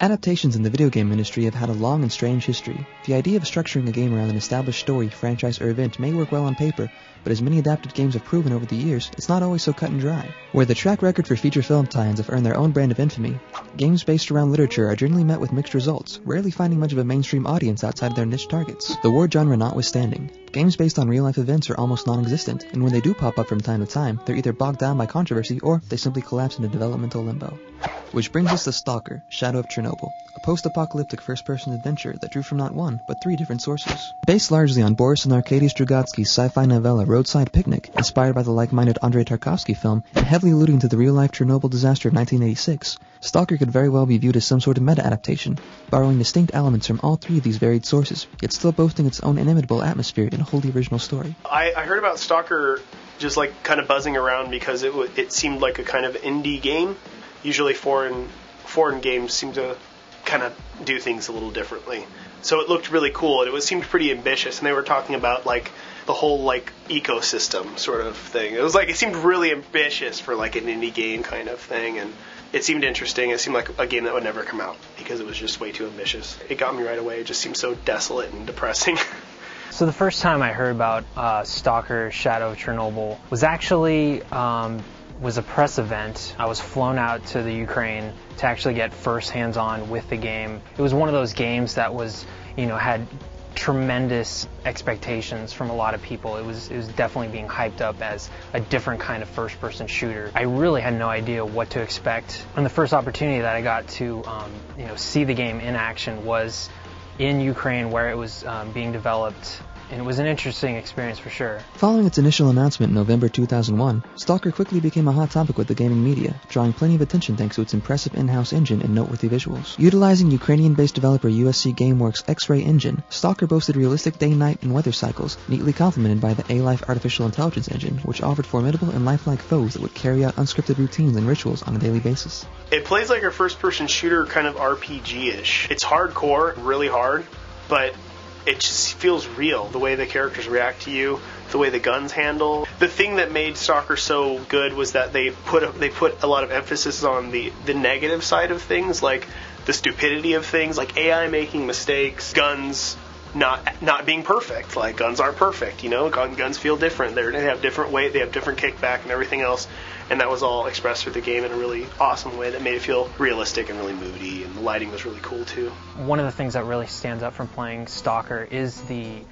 Adaptations in the video game industry have had a long and strange history. The idea of structuring a game around an established story, franchise, or event may work well on paper, but as many adapted games have proven over the years, it's not always so cut and dry. Where the track record for feature film tie-ins have earned their own brand of infamy, games based around literature are generally met with mixed results, rarely finding much of a mainstream audience outside of their niche targets. The war genre notwithstanding, games based on real-life events are almost non-existent, and when they do pop up from time to time, they're either bogged down by controversy or they simply collapse into developmental limbo. Which brings us to S.T.A.L.K.E.R, Shadow of Chernobyl, a post-apocalyptic first-person adventure that drew from not one, but three different sources. Based largely on Boris and Arkady Strugatsky's sci-fi novella Roadside Picnic, inspired by the like-minded Andrei Tarkovsky film, and heavily alluding to the real-life Chernobyl disaster of 1986, S.T.A.L.K.E.R could very well be viewed as some sort of meta-adaptation, borrowing distinct elements from all three of these varied sources, yet still boasting its own inimitable atmosphere in a wholly original story. I heard about S.T.A.L.K.E.R just like kind of buzzing around because it seemed like a kind of indie game. Usually foreign games seem to kind of do things a little differently. So it looked really cool, and it seemed pretty ambitious, and they were talking about like the whole like ecosystem sort of thing. It seemed really ambitious for like an indie game kind of thing, and it seemed interesting. It seemed like a game that would never come out because it was just way too ambitious. It got me right away. It just seemed so desolate and depressing. So the first time I heard about S.T.A.L.K.E.R Shadow of Chernobyl was actually was a press event. I was flown out to the Ukraine to actually get first hands-on with the game. It was one of those games that was, had tremendous expectations from a lot of people. It was definitely being hyped up as a different kind of first-person shooter. I really had no idea what to expect. And the first opportunity that I got to, see the game in action was in Ukraine, where it was being developed. And it was an interesting experience for sure. Following its initial announcement in November 2001, S.T.A.L.K.E.R quickly became a hot topic with the gaming media, drawing plenty of attention thanks to its impressive in-house engine and noteworthy visuals. Utilizing Ukrainian-based developer USC GameWorks X-Ray engine, S.T.A.L.K.E.R boasted realistic day-night and weather cycles, neatly complemented by the A-Life artificial intelligence engine, which offered formidable and lifelike foes that would carry out unscripted routines and rituals on a daily basis. It plays like a first-person shooter, kind of RPG-ish. It's hardcore, really hard, but it just feels real, the way the characters react to you, the way the guns handle. The thing that made S.T.A.L.K.E.R so good was that they put a lot of emphasis on the negative side of things, like the stupidity of things, like AI making mistakes, guns not being perfect. Like, guns aren't perfect, guns feel different. They have different weight, they have different kickback and everything else. And that was all expressed through the game in a really awesome way that made it feel realistic and really moody, and the lighting was really cool too. One of the things that really stands out from playing S.T.A.L.K.E.R is the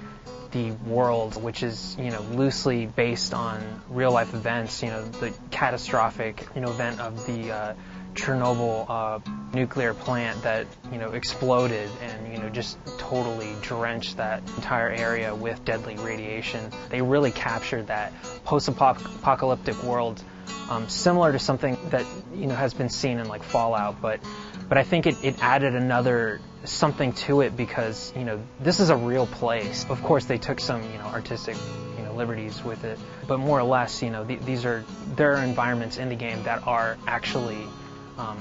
world, which is loosely based on real life events. The catastrophic event of the Chernobyl nuclear plant that exploded and just totally drenched that entire area with deadly radiation. They really captured that post-apocalyptic world. Similar to something that has been seen in like Fallout, but I think it added another something to it because this is a real place. Of course, they took some artistic liberties with it, but more or less there are environments in the game that are actually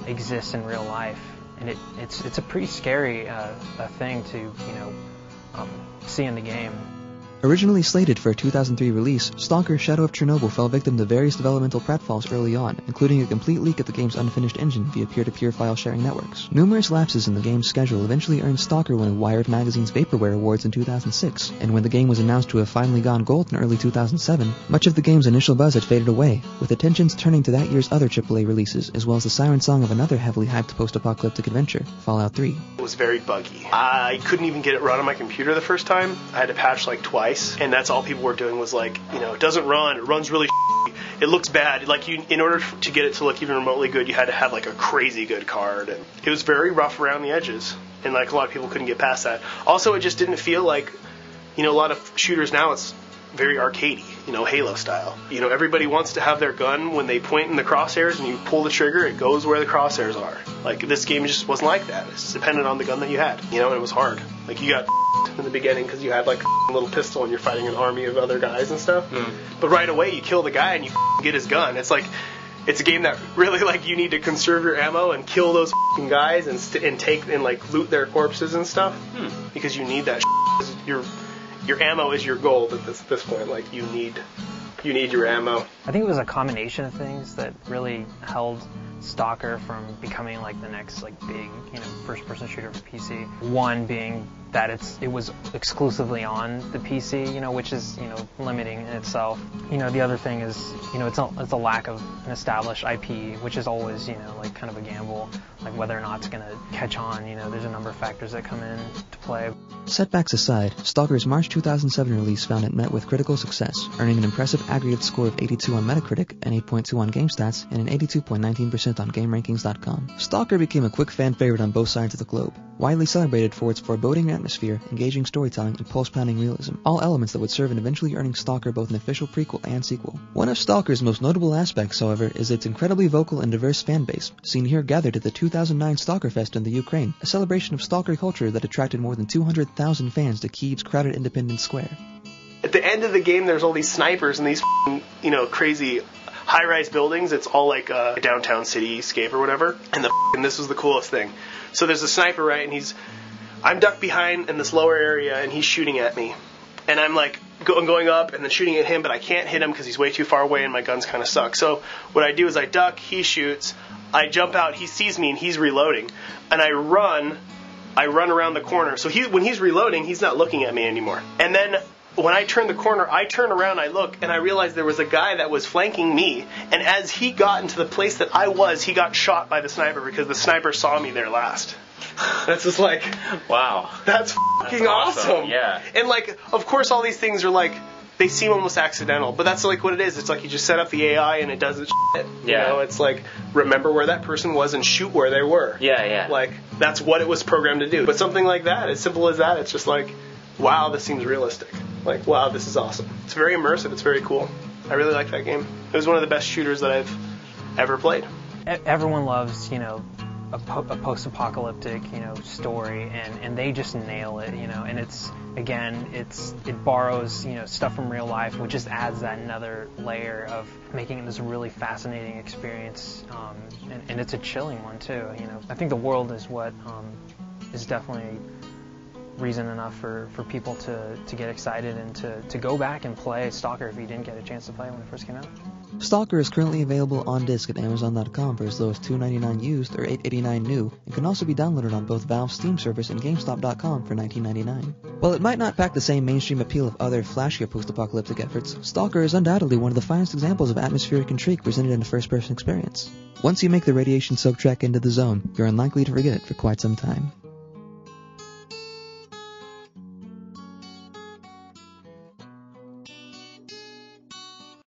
exist in real life, and it's a pretty scary thing to see in the game. Originally slated for a 2003 release, S.T.A.L.K.E.R Shadow of Chernobyl fell victim to various developmental pratfalls early on, including a complete leak of the game's unfinished engine via peer-to-peer file sharing networks. Numerous lapses in the game's schedule eventually earned S.T.A.L.K.E.R one of Wired Magazine's Vaporware Awards in 2006, and when the game was announced to have finally gone gold in early 2007, much of the game's initial buzz had faded away, with attentions turning to that year's other AAA releases, as well as the siren song of another heavily hyped post-apocalyptic adventure, Fallout 3. It was very buggy. I couldn't even get it run on my computer the first time. I had to patch like twice. And that's all people were doing was like, it doesn't run, it runs really it looks bad. Like, in order to get it to look even remotely good, you had to have like a crazy good card. And it was very rough around the edges, and like a lot of people couldn't get past that. Also, it just didn't feel like, a lot of shooters now, it's very arcadey, Halo style. Everybody wants to have their gun when they point in the crosshairs and you pull the trigger, it goes where the crosshairs are. Like, this game just wasn't like that. It's dependent on the gun that you had, and it was hard. Like, you got in the beginning because you had like a little pistol and you're fighting an army of other guys and stuff. But right away you kill the guy and you get his gun. It's like, it's a game that really like you need to conserve your ammo and kill those guys and take and like loot their corpses and stuff because you need that. Your ammo is your gold at this point. Like, you need your ammo. I think it was a combination of things that really held S.T.A.L.K.E.R from becoming like the next like big, you know, first-person shooter for PC. One being that it was exclusively on the PC, you know, which is, you know, limiting in itself. You know, the other thing is, you know, it's a lack of an established IP, which is always, you know, like kind of a gamble, like whether or not it's going to catch on. You know, there's a number of factors that come in to play. Setbacks aside, S.T.A.L.K.E.R.'s March 2007 release found it met with critical success, earning an impressive aggregate score of 82 on Metacritic and 8.2 on GameStats and an 82.19% on GameRankings.com. S.T.A.L.K.E.R became a quick fan favorite on both sides of the globe, widely celebrated for its foreboding atmosphere, engaging storytelling, and pulse-pounding realism, all elements that would serve in eventually earning S.T.A.L.K.E.R both an official prequel and sequel. One of S.T.A.L.K.E.'r's most notable aspects, however, is its incredibly vocal and diverse fan base, seen here gathered at the 2009 S.T.A.L.K.E.R Fest in the Ukraine, a celebration of S.T.A.L.K.E.R culture that attracted more than 200,000 fans to Kyiv's crowded Independence Square. At the end of the game, there's all these snipers and these, you know, crazy high-rise buildings. It's all like a downtown cityscape or whatever. And this was the coolest thing. So there's a sniper, right, and I'm ducked behind in this lower area, and he's shooting at me. And I'm like going up and then shooting at him, but I can't hit him because he's way too far away and my guns kind of suck. So what I do is I duck, he shoots, I jump out, he sees me and he's reloading. And I run around the corner. So when he's reloading, he's not looking at me anymore. And then when I turn the corner, I turn around, I look, and I realize there was a guy that was flanking me. And as he got into the place that I was, he got shot by the sniper because the sniper saw me there last. That's just like, wow. That's fucking awesome. Yeah. And like, of course, all these things are like, they seem almost accidental, but that's like what it is. It's like you just set up the AI and it does its shit. You know, it's like, remember where that person was and shoot where they were. Yeah, yeah. Like, that's what it was programmed to do. But something like that, as simple as that, it's just like, wow, this seems realistic. Like, wow, this is awesome. It's very immersive. It's very cool. I really like that game. It was one of the best shooters that I've ever played. Everyone loves, you know, a post-apocalyptic, you know, story, and they just nail it, you know. And it borrows, you know, stuff from real life, which just adds that another layer of making it this really fascinating experience. And it's a chilling one too, you know. I think the world is what is definitely reason enough for people to get excited and to go back and play S.T.A.L.K.E.R if you didn't get a chance to play when it first came out. S.T.A.L.K.E.R is currently available on disc at Amazon.com for as low as $2.99 used or $8.89 new, and can also be downloaded on both Valve's Steam service and GameStop.com for $19.99. While it might not pack the same mainstream appeal of other flashier post-apocalyptic efforts, S.T.A.L.K.E.R is undoubtedly one of the finest examples of atmospheric intrigue presented in a first-person experience. Once you make the radiation-soaked trek into the zone, you're unlikely to forget it for quite some time.